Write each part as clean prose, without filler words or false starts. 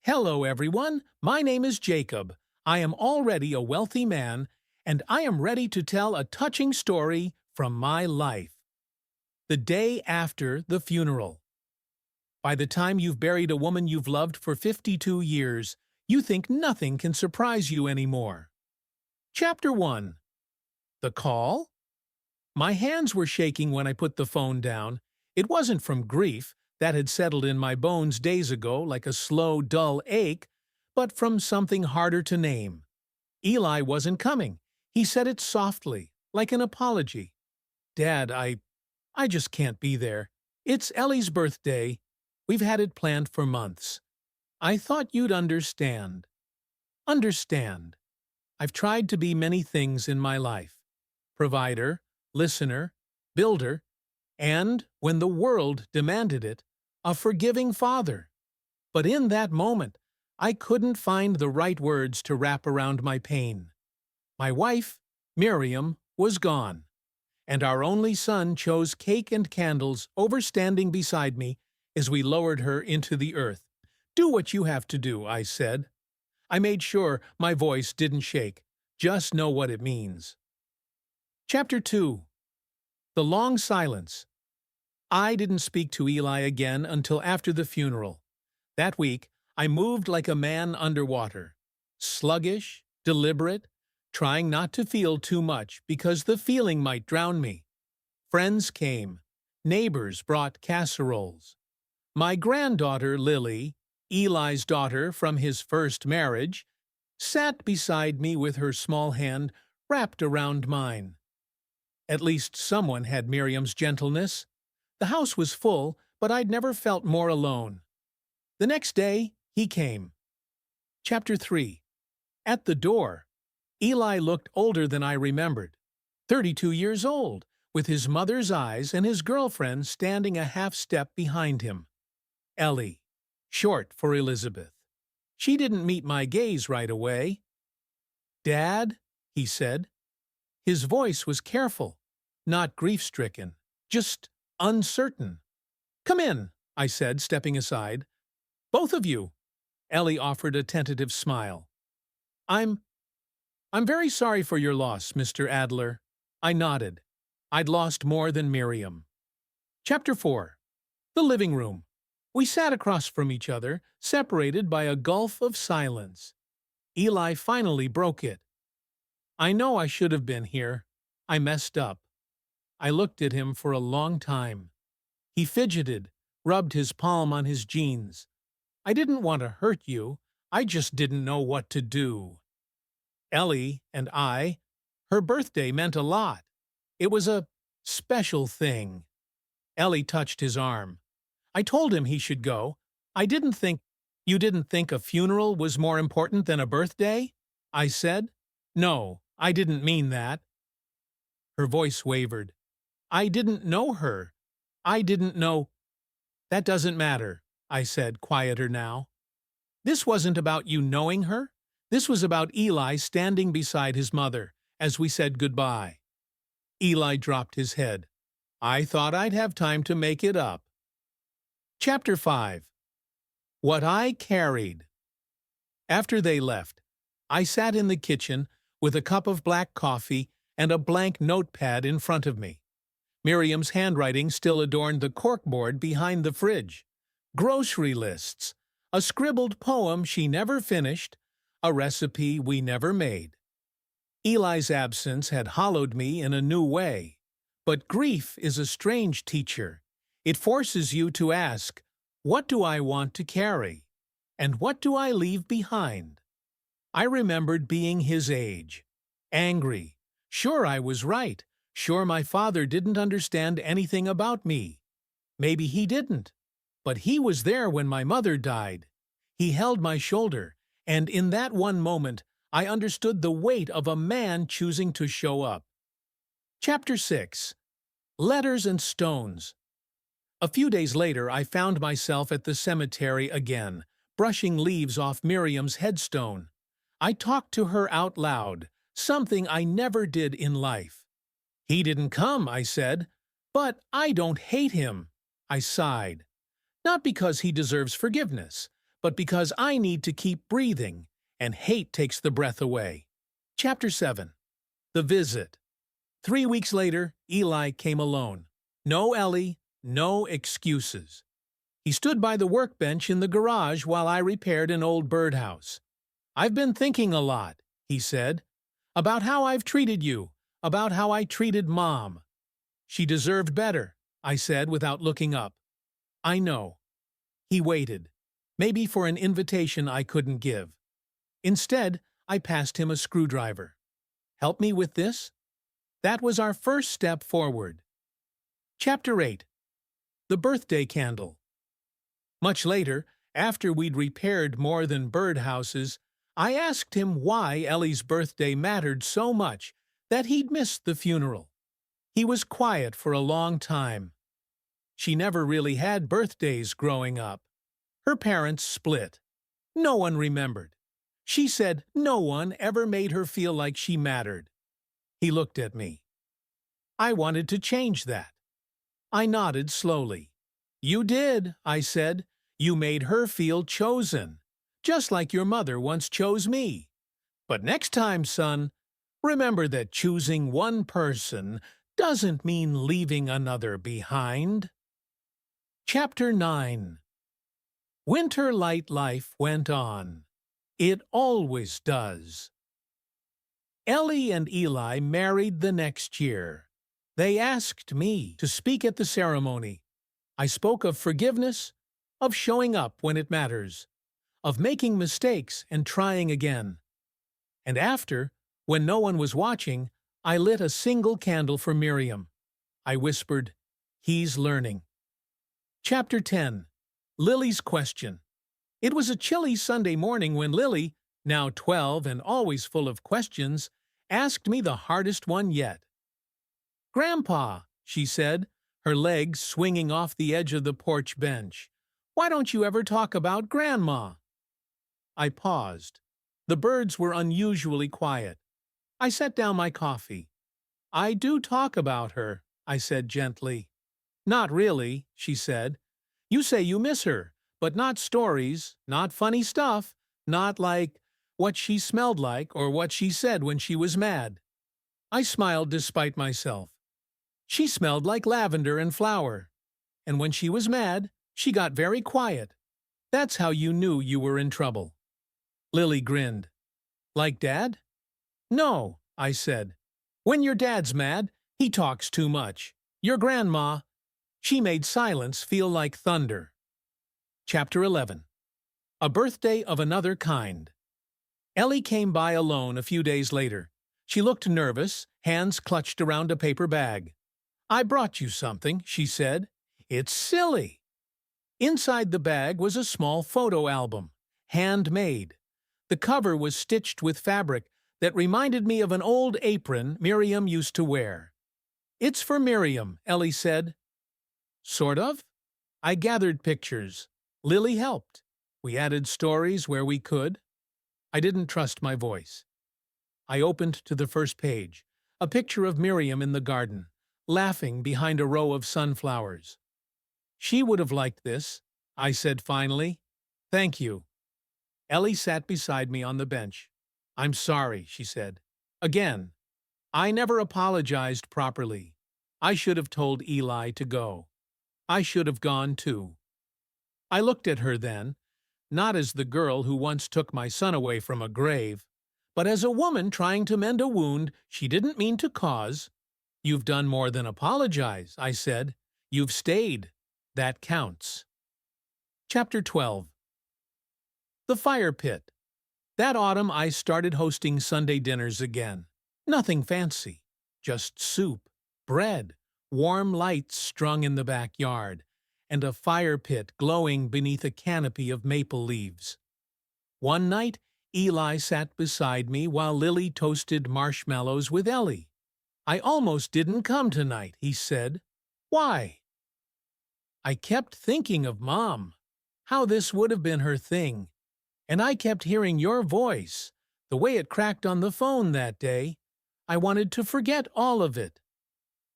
Hello, everyone. My name is Jacob. I am already a wealthy man, and I am ready to tell a touching story from my life. The day after the funeral. By the time you've buried a woman you've loved for 52 years, you think nothing can surprise you anymore. Chapter 1. The call? My hands were shaking when I put the phone down. It wasn't from grief that had settled in my bones days ago like a slow, dull ache, but from something harder to name. Eli wasn't coming. He said it softly, like an apology. Dad, I just can't be there. It's Ellie's birthday. We've had it planned for months. I thought you'd understand. Understand. I've tried to be many things in my life. Provider, listener, builder, and, when the world demanded it, a forgiving father. But in that moment, I couldn't find the right words to wrap around my pain. My wife, Miriam, was gone, and our only son chose cake and candles over standing beside me as we lowered her into the earth. Do what you have to do, I said. I made sure my voice didn't shake. Just know what it means. Chapter 2. The long silence. I didn't speak to Eli again until after the funeral. That week, I moved like a man underwater. Sluggish, deliberate, trying not to feel too much because the feeling might drown me. Friends came. Neighbors brought casseroles. My granddaughter, Lily, Eli's daughter from his first marriage, sat beside me with her small hand wrapped around mine. At least someone had Miriam's gentleness. The house was full, but I'd never felt more alone. The next day, he came. Chapter 3. At the door. Eli looked older than I remembered. 32 years old, with his mother's eyes and his girlfriend standing a half-step behind him. Ellie, short for Elizabeth. She didn't meet my gaze right away. "Dad," he said. His voice was careful, not grief-stricken, just uncertain. "Come in," I said, stepping aside. "Both of you." Ellie offered a tentative smile. I'm very sorry for your loss, Mr. Adler." I nodded. I'd lost more than Miriam. Chapter 4. The living room. We sat across from each other, separated by a gulf of silence. Eli finally broke it. "I know I should have been here. I messed up." I looked at him for a long time. He fidgeted, rubbed his palm on his jeans. "I didn't want to hurt you. I just didn't know what to do." Ellie and her birthday meant a lot. It was a special thing. Ellie touched his arm. I told him he should go. "You didn't think a funeral was more important than a birthday?" I said. "No, I didn't mean that." Her voice wavered. "I didn't know her. I didn't know—" "That doesn't matter," I said, quieter now. "This wasn't about you knowing her. This was about Eli standing beside his mother as we said goodbye." Eli dropped his head. I thought I'd have time to make it up. Chapter 5. What I Carried. After they left, I sat in the kitchen with a cup of black coffee and a blank notepad in front of me. Miriam's handwriting still adorned the corkboard behind the fridge. Grocery lists, a scribbled poem she never finished, a recipe we never made. Eli's absence had hollowed me in a new way. But grief is a strange teacher. It forces you to ask, what do I want to carry? And what do I leave behind? I remembered being his age. Angry. Sure I was right. Sure my father didn't understand anything about me. Maybe he didn't. But he was there when my mother died. He held my shoulder, and in that one moment, I understood the weight of a man choosing to show up. Chapter 6. Letters and Stones. A few days later, I found myself at the cemetery again, brushing leaves off Miriam's headstone. I talked to her out loud, something I never did in life. "He didn't come," I said, "but I don't hate him." I sighed. Not because he deserves forgiveness, but because I need to keep breathing, and hate takes the breath away. Chapter 7. The Visit. 3 weeks later, Eli came alone. No Ellie, no excuses. He stood by the workbench in the garage while I repaired an old birdhouse. "I've been thinking a lot," he said, "about how I've treated you, about how I treated Mom." "She deserved better," I said without looking up. "I know." He waited, maybe for an invitation I couldn't give. Instead, I passed him a screwdriver. "Help me with this?" That was our first step forward. Chapter 8. The Birthday Candle. Much later, after we'd repaired more than birdhouses, I asked him why Ellie's birthday mattered so much that he'd missed the funeral. He was quiet for a long time. She never really had birthdays growing up. Her parents split. No one remembered. She said no one ever made her feel like she mattered. He looked at me. I wanted to change that. I nodded slowly. "You did," I said. "You made her feel chosen, just like your mother once chose me. But next time, son, remember that choosing one person doesn't mean leaving another behind." Chapter 9. Winter light life went on. It always does. Ellie and Eli married the next year. They asked me to speak at the ceremony. I spoke of forgiveness, of showing up when it matters, of making mistakes and trying again. And after, when no one was watching, I lit a single candle for Miriam. I whispered, "He's learning." Chapter 10. Lily's Question. It was a chilly Sunday morning when Lily, now 12 and always full of questions, asked me the hardest one yet. "Grandpa," she said, her legs swinging off the edge of the porch bench, "why don't you ever talk about Grandma?" I paused. The birds were unusually quiet. I set down my coffee. "I do talk about her," I said gently. "Not really," she said. "You say you miss her, but not stories, not funny stuff, not like what she smelled like or what she said when she was mad." I smiled despite myself. "She smelled like lavender and flour. And when she was mad, she got very quiet. That's how you knew you were in trouble." Lily grinned. "Like Dad?" "No," I said. "When your dad's mad, he talks too much. Your grandma—" She made silence feel like thunder. Chapter 11. A Birthday of Another Kind. Ellie came by alone a few days later. She looked nervous, hands clutched around a paper bag. "I brought you something," she said. "It's silly." Inside the bag was a small photo album, handmade. The cover was stitched with fabric that reminded me of an old apron Miriam used to wear. "It's for Miriam," Ellie said. "Sort of." I gathered pictures. Lily helped. We added stories where we could. I didn't trust my voice. I opened to the first page, a picture of Miriam in the garden, laughing behind a row of sunflowers. "She would have liked this," I said finally. "Thank you." Ellie sat beside me on the bench. "I'm sorry," she said. "Again. I never apologized properly. I should have told Eli to go. I should have gone too." I looked at her then, not as the girl who once took my son away from a grave, but as a woman trying to mend a wound she didn't mean to cause. "You've done more than apologize," I said. "You've stayed. That counts." Chapter 12. The Fire Pit. That autumn I started hosting Sunday dinners again. Nothing fancy. Just soup, bread, warm lights strung in the backyard, and a fire pit glowing beneath a canopy of maple leaves. One night, Eli sat beside me while Lily toasted marshmallows with Ellie. "I almost didn't come tonight," he said. "Why?" I kept thinking of Mom, how this would have been her thing. And I kept hearing your voice, the way it cracked on the phone that day. I wanted to forget all of it.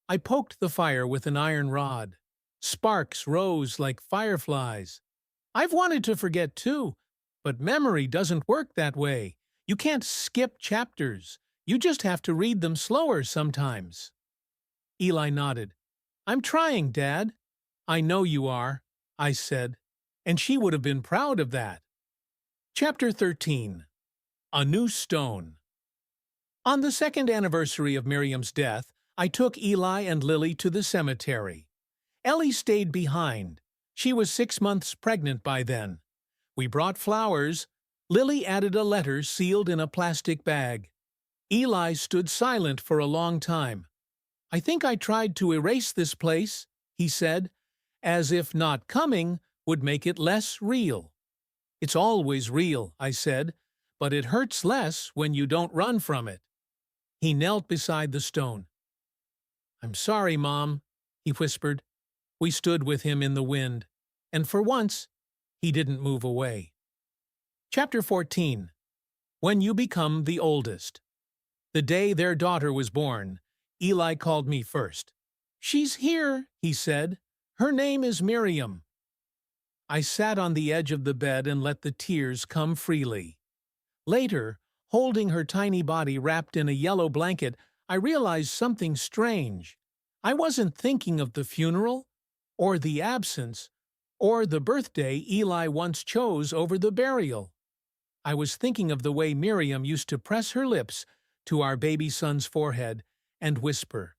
I poked the fire with an iron rod. Sparks rose like fireflies. "I've wanted to forget too, But memory doesn't work that way. You can't skip chapters. You just have to read them slower sometimes. Eli nodded. I'm trying, Dad. I know you are, I said, and she would have been proud of that. Chapter 13. A New Stone. On the second anniversary of Miriam's death, I took Eli and Lily to the cemetery. Ellie stayed behind. She was 6 months pregnant by then. We brought flowers. Lily added a letter sealed in a plastic bag. Eli stood silent for a long time. I think I tried to erase this place, he said, as if not coming would make it less real. It's always real, I said, but it hurts less when you don't run from it. He knelt beside the stone. I'm sorry, Mom, he whispered. We stood with him in the wind, and for once, he didn't move away. Chapter 14. When you become the oldest. The day their daughter was born, Eli called me first. She's here, he said. Her name is Miriam. I sat on the edge of the bed and let the tears come freely. Later, holding her tiny body wrapped in a yellow blanket, I realized something strange. I wasn't thinking of the funeral, or the absence, or the birthday Eli once chose over the burial. I was thinking of the way Miriam used to press her lips to our baby son's forehead and whisper,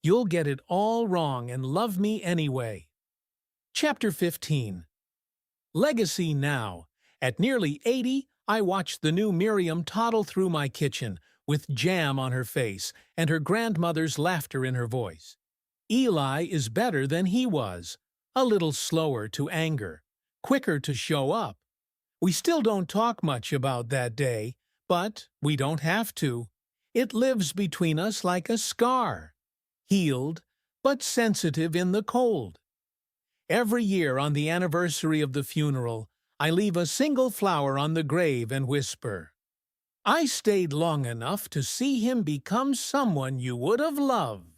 "You'll get it all wrong and love me anyway." Chapter 15. Legacy now. At nearly 80, I watched the new Miriam toddle through my kitchen, with jam on her face and her grandmother's laughter in her voice. Eli is better than he was, a little slower to anger, quicker to show up. We still don't talk much about that day, but we don't have to. It lives between us like a scar, healed but sensitive in the cold. Every year on the anniversary of the funeral, I leave a single flower on the grave and whisper, I stayed long enough to see him become someone you would have loved.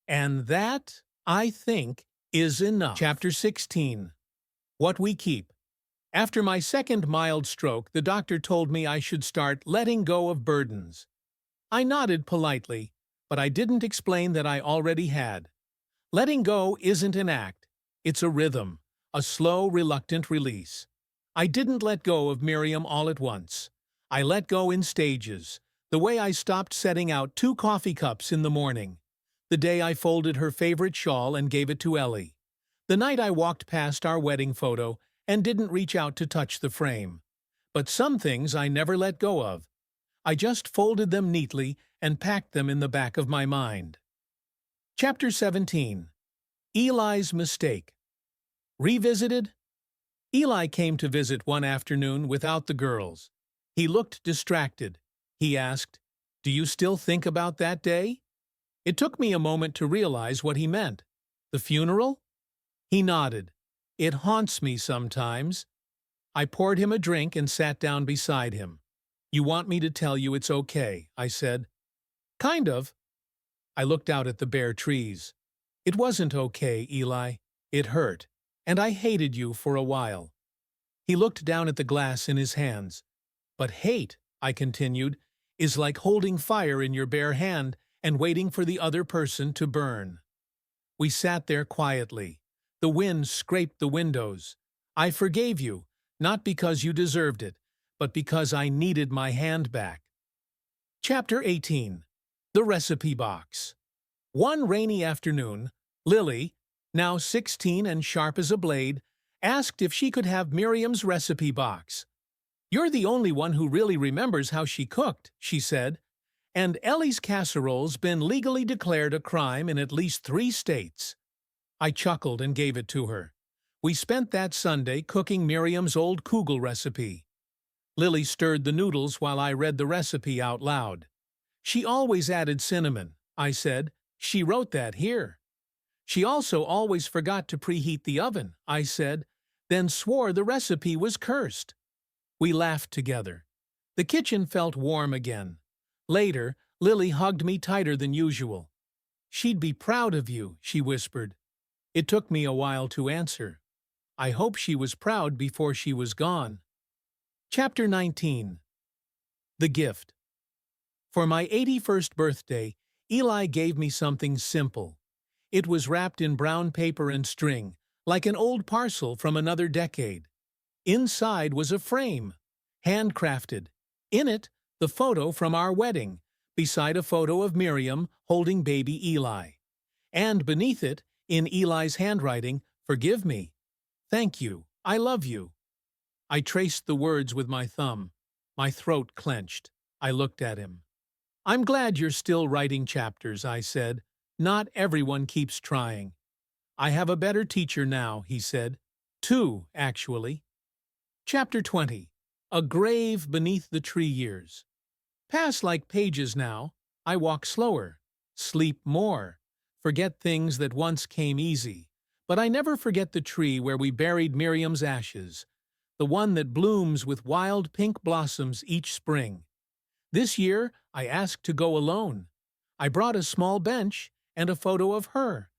And that, I think, is enough. Chapter 16. What we keep. After my second mild stroke, the doctor told me I should start letting go of burdens. I nodded politely, but I didn't explain that I already had. Letting go isn't an act. It's a rhythm, a slow, reluctant release. I didn't let go of Miriam all at once. I let go in stages, the way I stopped setting out 2 coffee cups in the morning, the day I folded her favorite shawl and gave it to Ellie, the night I walked past our wedding photo and didn't reach out to touch the frame. But some things I never let go of. I just folded them neatly and packed them in the back of my mind. Chapter 17. Eli's Mistake. Revisited? Eli came to visit one afternoon without the girls. He looked distracted. He asked, "Do you still think about that day?" It took me a moment to realize what he meant. The funeral? He nodded. It haunts me sometimes. I poured him a drink and sat down beside him. You want me to tell you it's okay, I said. Kind of. I looked out at the bare trees. It wasn't okay, Eli. It hurt, and I hated you for a while. He looked down at the glass in his hands. But hate, I continued, is like holding fire in your bare hand and waiting for the other person to burn. We sat there quietly. The wind scraped the windows. I forgave you, not because you deserved it, but because I needed my hand back. Chapter 18. The Recipe Box. One rainy afternoon, Lily, now 16 and sharp as a blade, asked if she could have Miriam's recipe box. You're the only one who really remembers how she cooked, she said, and Ellie's casserole's been legally declared a crime in at least 3 states. I chuckled and gave it to her. We spent that Sunday cooking Miriam's old kugel recipe. Lily stirred the noodles while I read the recipe out loud. She always added cinnamon, I said. She wrote that here. She also always forgot to preheat the oven, I said, then swore the recipe was cursed. We laughed together. The kitchen felt warm again. Later, Lily hugged me tighter than usual. She'd be proud of you, she whispered. It took me a while to answer. I hope she was proud before she was gone. Chapter 19. The Gift. For my 81st birthday, Eli gave me something simple. It was wrapped in brown paper and string, like an old parcel from another decade. Inside was a frame, handcrafted. In it, the photo from our wedding, beside a photo of Miriam holding baby Eli. And beneath it, in Eli's handwriting, "Forgive me. Thank you. I love you." I traced the words with my thumb. My throat clenched. I looked at him. "I'm glad you're still writing chapters," I said. "Not everyone keeps trying." "I have a better teacher now," he said. "Two, actually." Chapter 20. A Grave Beneath the Tree Years. Pass like pages now. I walk slower, sleep more, forget things that once came easy. But I never forget the tree where we buried Miriam's ashes, the one that blooms with wild pink blossoms each spring. This year, I asked to go alone. I brought a small bench and a photo of her.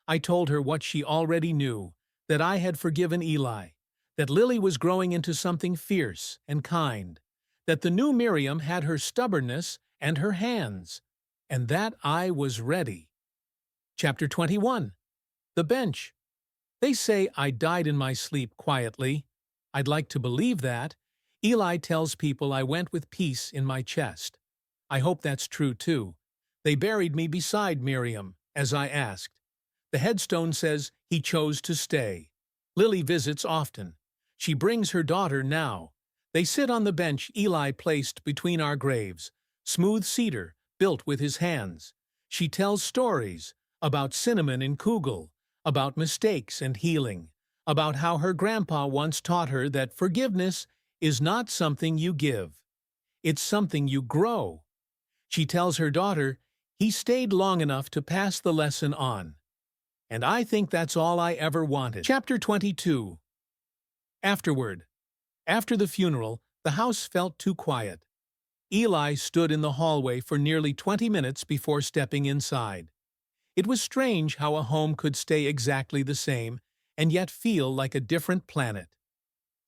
I told her what she already knew, that I had forgiven Eli, that Lily was growing into something fierce and kind, that the new Miriam had her stubbornness and her hands, and that I was ready. Chapter 21. The Bench. They say I died in my sleep quietly. I'd like to believe that. Eli tells people I went with peace in my chest. I hope that's true too. They buried me beside Miriam, as I asked. The headstone says he chose to stay. Lily visits often. She brings her daughter now. They sit on the bench Eli placed between our graves, smooth cedar, built with his hands. She tells stories about cinnamon in Kugel, about mistakes and healing, about how her grandpa once taught her that forgiveness is not something you give. It's something you grow. She tells her daughter, he stayed long enough to pass the lesson on. And I think that's all I ever wanted. Chapter 22. Afterward. After the funeral, the house felt too quiet. Eli stood in the hallway for nearly 20 minutes before stepping inside. It was strange how a home could stay exactly the same and yet feel like a different planet.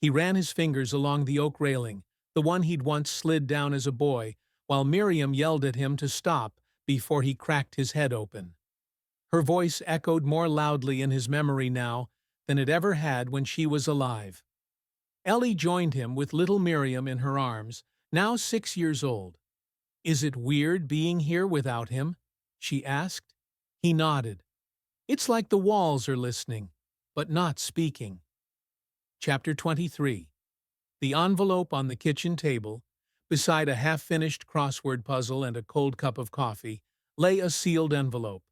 He ran his fingers along the oak railing, the one he'd once slid down as a boy, while Miriam yelled at him to stop before he cracked his head open. Her voice echoed more loudly in his memory now than it ever had when she was alive. Ellie joined him with little Miriam in her arms, now 6 years old. "Is it weird being here without him?" she asked. He nodded. "It's like the walls are listening, but not speaking." Chapter 23. The envelope on the kitchen table, beside a half-finished crossword puzzle and a cold cup of coffee, lay a sealed envelope.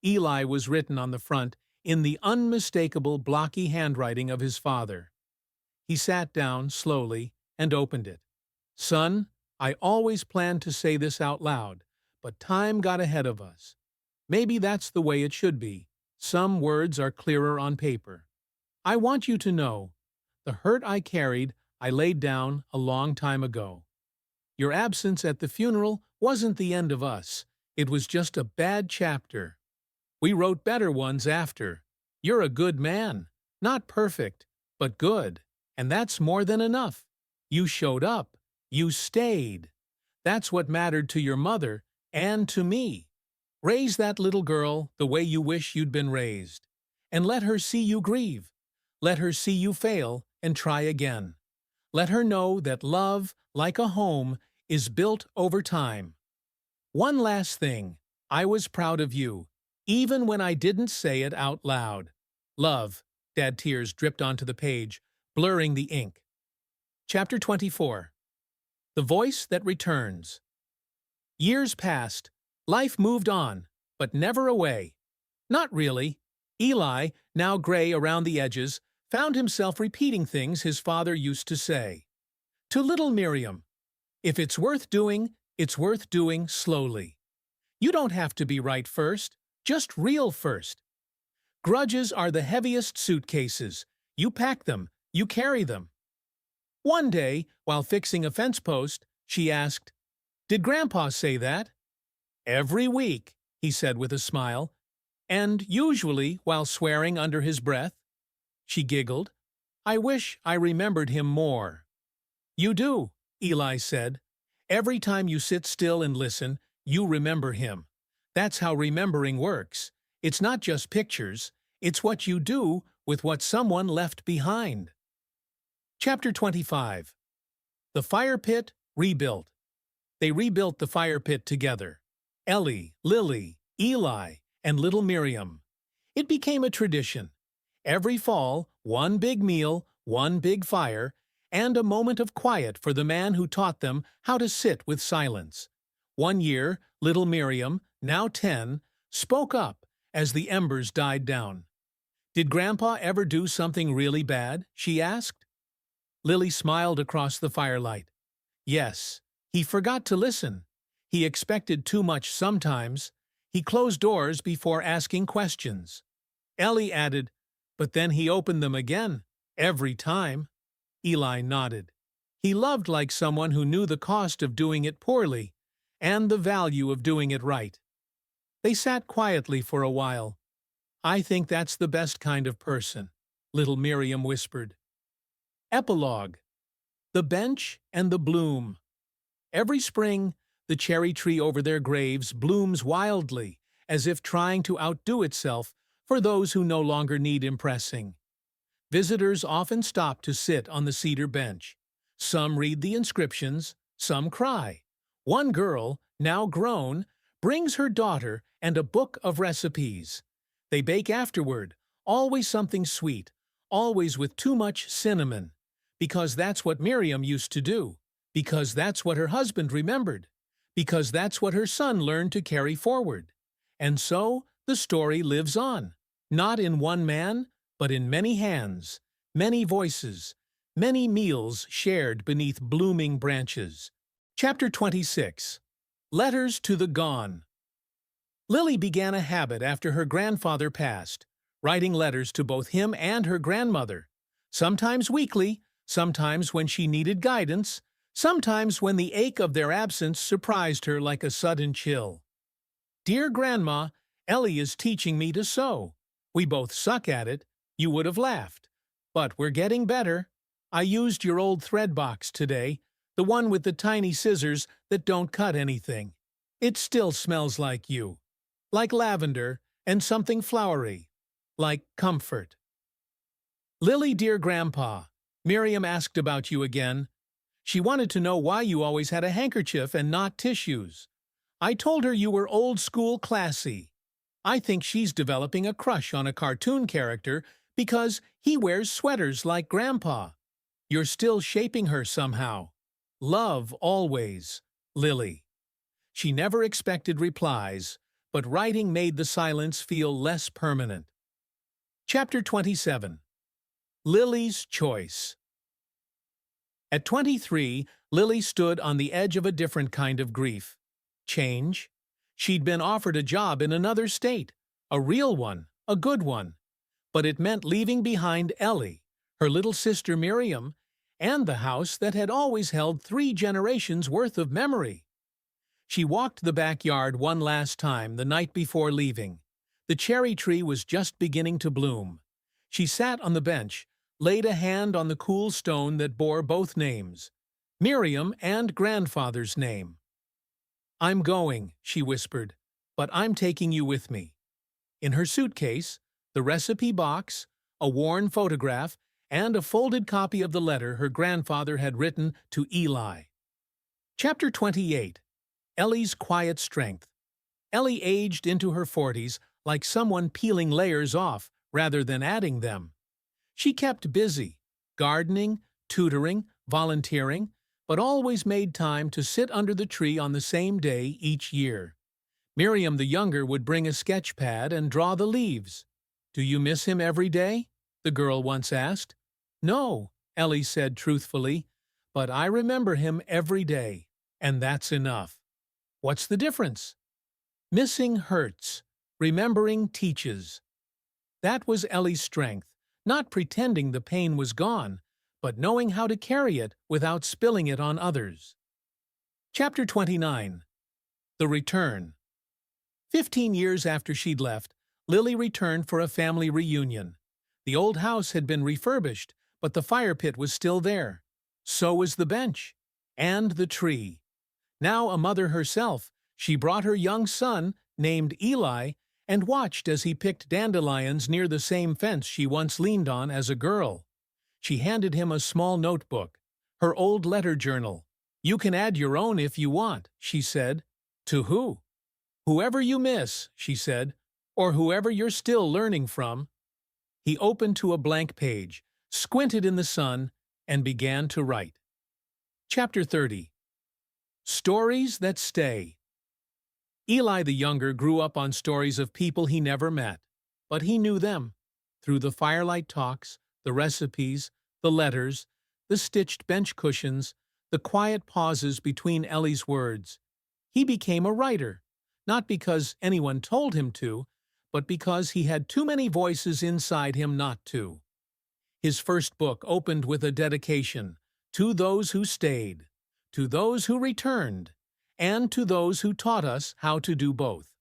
Eli was written on the front in the unmistakable blocky handwriting of his father. He sat down slowly and opened it. "Son, I always planned to say this out loud, but time got ahead of us. Maybe that's the way it should be. Some words are clearer on paper. I want you to know, the hurt I carried, I laid down a long time ago. Your absence at the funeral wasn't the end of us. It was just a bad chapter. We wrote better ones after. You're a good man. Not perfect, but good. And that's more than enough. You showed up. You stayed. That's what mattered to your mother and to me. Raise that little girl the way you wish you'd been raised. And let her see you grieve. Let her see you fail and try again. Let her know that love, like a home, is built over time. One last thing. I was proud of you, even when I didn't say it out loud. Love." Dad tears dripped onto the page, blurring the ink. Chapter 24. The Voice That Returns. Years passed. Life moved on, but never away. Not really. Eli, now gray around the edges, found himself repeating things his father used to say. To little Miriam, "If it's worth doing slowly. You don't have to be right first, just real first. Grudges are the heaviest suitcases. You pack them, you carry them." One day, while fixing a fence post, she asked, "Did Grandpa say that?" "Every week," he said with a smile. "And usually while swearing under his breath." She giggled. "I wish I remembered him more." You do, Eli said. Every time you sit still and listen, you remember him. That's how remembering works. It's not just pictures, it's what you do with what someone left behind. Chapter 25. The Fire Pit Rebuilt. They rebuilt the fire pit together. Ellie, Lily, Eli, and little Miriam. It became a tradition. Every fall, one big meal, one big fire, and a moment of quiet for the man who taught them how to sit with silence. One year, little Miriam, now 10, spoke up as the embers died down. "Did Grandpa ever do something really bad?" she asked. Lily smiled across the firelight. "Yes, he forgot to listen. He expected too much sometimes. He closed doors before asking questions." Ellie added, "But then he opened them again, every time." Eli nodded. He loved like someone who knew the cost of doing it poorly and the value of doing it right. They sat quietly for a while. "I think that's the best kind of person," little Miriam whispered. Epilogue. The Bench and the Bloom. Every spring, the cherry tree over their graves blooms wildly, as if trying to outdo itself for those who no longer need impressing. Visitors often stop to sit on the cedar bench. Some read the inscriptions, some cry. One girl, now grown, brings her daughter and a book of recipes. They bake afterward, always something sweet, always with too much cinnamon. Because that's what Miriam used to do. Because that's what her husband remembered. Because that's what her son learned to carry forward. And so the story lives on, not in one man, but in many hands, many voices, many meals shared beneath blooming branches. Chapter 26. Letters to the Gone. Lily began a habit after her grandfather passed, writing letters to both him and her grandmother, sometimes weekly, sometimes when she needed guidance, sometimes when the ache of their absence surprised her like a sudden chill. "Dear Grandma, Ellie is teaching me to sew. We both suck at it. You would have laughed. But we're getting better. I used your old thread box today, the one with the tiny scissors that don't cut anything. It still smells like you. Like lavender and something flowery. Like comfort." "Lily, dear Grandpa, Miriam asked about you again. She wanted to know why you always had a handkerchief and not tissues. I told her you were old-school classy. I think she's developing a crush on a cartoon character because he wears sweaters like Grandpa. You're still shaping her somehow. Love always, Lily." She never expected replies, but writing made the silence feel less permanent. Chapter 27. Lily's Choice. At 23, Lily stood on the edge of a different kind of grief. Change. She'd been offered a job in another state, a real one, a good one. But it meant leaving behind Ellie, her little sister Miriam, and the house that had always held 3 generations' worth of memory. She walked the backyard one last time the night before leaving. The cherry tree was just beginning to bloom. She sat on the bench, laid a hand on the cool stone that bore both names, Miriam and grandfather's name. "I'm going," she whispered, "but I'm taking you with me." In her suitcase, the recipe box, a worn photograph, and a folded copy of the letter her grandfather had written to Eli. Chapter 28. Ellie's Quiet Strength. Ellie aged into her 40s like someone peeling layers off rather than adding them. She kept busy, gardening, tutoring, volunteering, but always made time to sit under the tree on the same day each year. Miriam the younger would bring a sketch pad and draw the leaves. "Do you miss him every day?" the girl once asked. "No," Ellie said truthfully, "but I remember him every day, and that's enough." "What's the difference?" "Missing hurts. Remembering teaches." That was Ellie's strength, not pretending the pain was gone, but knowing how to carry it without spilling it on others. Chapter 29. The Return. 15 years after she'd left, Lily returned for a family reunion. The old house had been refurbished, but the fire pit was still there. So was the bench. And the tree. Now a mother herself, she brought her young son, named Eli, and watched as he picked dandelions near the same fence she once leaned on as a girl. She handed him a small notebook, her old letter journal. "You can add your own if you want," she said. "To who?" "Whoever you miss," she said, "or whoever you're still learning from." He opened to a blank page, squinted in the sun, and began to write. Chapter 30. Stories That Stay. Eli the younger grew up on stories of people he never met, but he knew them. Through the firelight talks, the recipes, the letters, the stitched bench cushions, the quiet pauses between Ellie's words. He became a writer, not because anyone told him to, but because he had too many voices inside him not to. His first book opened with a dedication, "To those who stayed, to those who returned, and to those who taught us how to do both."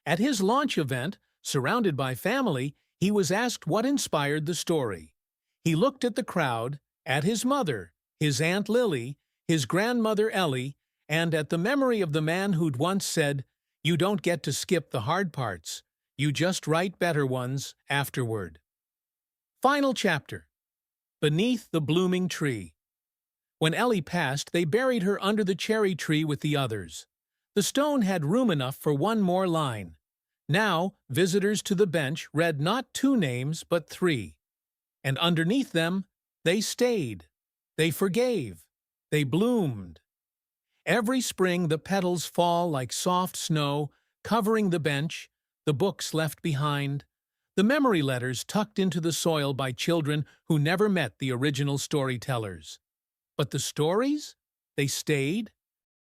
At his launch event, surrounded by family, he was asked what inspired the story. He looked at the crowd, at his mother, his Aunt Lily, his grandmother Ellie, and at the memory of the man who'd once said, "You don't get to skip the hard parts. You just write better ones afterward." Final chapter. Beneath the Blooming Tree. When Ellie passed, they buried her under the cherry tree with the others. The stone had room enough for one more line. Now, visitors to the bench read not 2 names, but 3. And underneath them, they stayed. They forgave. They bloomed. Every spring the petals fall like soft snow, covering the bench, the books left behind, the memory letters tucked into the soil by children who never met the original storytellers. But the stories? They stayed.